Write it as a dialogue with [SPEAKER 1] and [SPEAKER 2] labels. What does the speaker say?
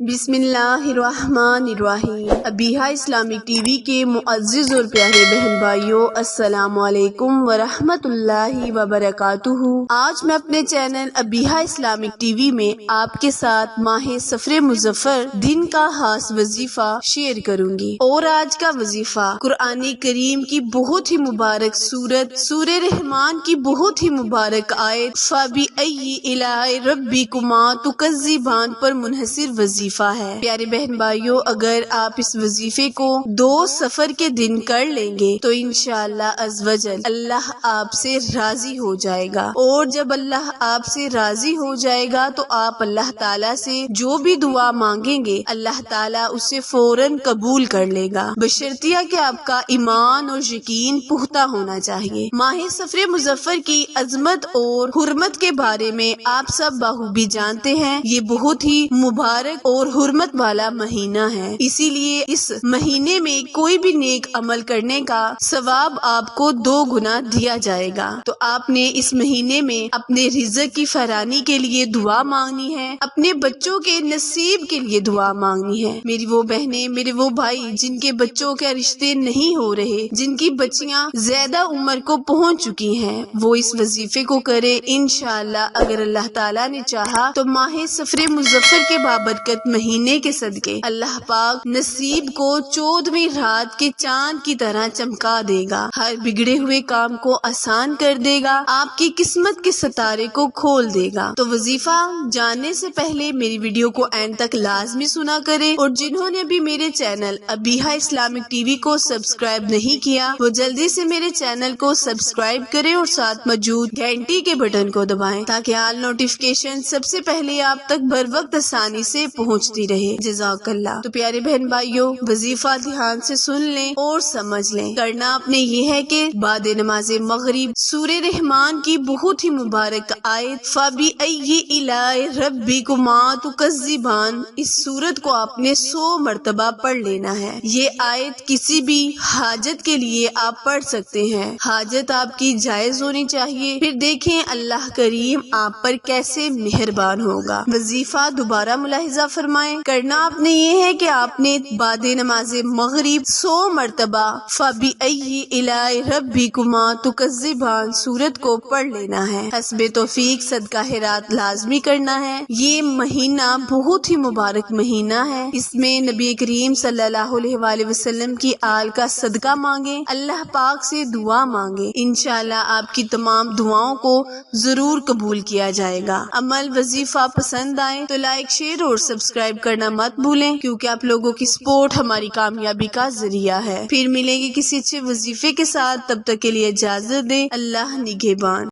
[SPEAKER 1] बिस्मिल्लाहिर्रहमानिर्रहीम। Abiha Islamic TV के मुअज़्ज़िज़ और प्यारे बहन भाइयों, अस्सलामु अलैकुम वरहमतुल्लाहि वबरकातुहू। आज मैं अपने चैनल अबीहा इस्लामिक टीवी में आपके साथ माह सफर मुज़फ़्फ़र दिन का खास वजीफा शेयर करूंगी। और आज का वजीफा कुरान करीम की बहुत ही मुबारक सूरत सूरह रहमान की बहुत ही मुबारक आयत फ़बिअय्यि इलाइ रब्बिकुमा तुकज़्ज़िबान पर मुनहसिर वजीफा है। प्यारे बहन भाइयों, अगर आप इस वजीफे को 2 सफर के दिन कर लेंगे तो इंशाअल्लाह अज़्वजल अल्लाह आपसे राजी हो जाएगा। और जब अल्लाह आपसे राजी हो जाएगा तो आप अल्लाह ताला से जो भी दुआ मांगेंगे अल्लाह ताला उसे फौरन कबूल कर लेगा, बशर्तिया कि आपका ईमान और यकीन पुख्ता होना चाहिए। माह सफर मुज़फ़्फ़र की अजमत और हुर्मत के बारे में आप सब बाखूबी जानते हैं। ये बहुत ही मुबारक और हुर्मत वाला महीना है, इसीलिए इस महीने में कोई भी नेक अमल करने का सवाब आपको 2 गुना दिया जाएगा। तो आपने इस महीने में अपने रिज़्क़ की फरानी के लिए दुआ मांगनी है, अपने बच्चों के नसीब के लिए दुआ मांगनी है। मेरी वो बहनें, मेरे वो भाई जिनके बच्चों के रिश्ते नहीं हो रहे, जिनकी बच्चियां ज्यादा उम्र को पहुंच चुकी हैं, वो इस वजीफे को करे। इंशाअल्लाह अगर अल्लाह ताला ने चाहा तो माह सफर मुज़फ़्फ़र के बाबरकत महीने के सदके अल्लाह पाक नसीब को 14वीं रात के चांद की तरह चमका देगा, हर बिगड़े हुए काम को आसान कर देगा, आपकी किस्मत के सितारे को खोल देगा। तो वजीफा जानने से पहले मेरी वीडियो को एंड तक लाजमी सुना करें, और जिन्होंने भी मेरे चैनल अबीहा इस्लामिक टीवी को सब्सक्राइब नहीं किया वो जल्दी से मेरे चैनल को सब्सक्राइब करें और साथ मौजूद घंटी के बटन को दबाएं ताकि ऑल नोटिफिकेशन सबसे पहले आप तक बर वक्त आसानी से पहुंचती रहे। जज़ाकल्लाह। तो प्यारे बहन भाइयों, वजीफा ध्यान से सुन लें और समझ लें। करना आपने ये है कि बाद नमाज मगरिब सूरह रहमान की बहुत ही मुबारक आयत फ़बिअय्यि इलाइ रब्बिकुमा तुकज़्ज़िबान, इस सूरत को आपने 100 मरतबा पढ़ लेना है। ये आयत किसी भी हाजत के लिए आप पढ़ सकते हैं, हाजत आपकी जायज होनी चाहिए। फिर देखें अल्लाह करीम आप पर कैसे मेहरबान होगा। वजीफा दोबारा मुलाहिजा फरमाएं। करना आपने ये है कि आपने बाद नमाज मगरिब 100 मरतबा फ़बिअय्यि इलाइ रब्बिकुमा तुकज़्ज़िबान सूरत को पढ़ लेना है। हस्बे तौफीक सदका खैरात लाजमी करना है। ये महीना बहुत ही मुबारक महीना है, इसमें नबी करीम सल्लल्लाहु अलैहि वसल्लम की आल का सदका मांगे, अल्लाह पाक से दुआ मांगे, इंशाअल्लाह आपकी तमाम दुआओं को जरूर कबूल किया जाएगा। अमल वजीफा पसंद आए तो लाइक, शेयर और सब्सक्राइब करना मत भूलें, क्योंकि आप लोगों की सपोर्ट हमारी कामयाबी का जरिया है। फिर मिलेंगे किसी अच्छे वजीफे के साथ, तब तक के लिए इजाजत दें। अल्लाह निगहबान।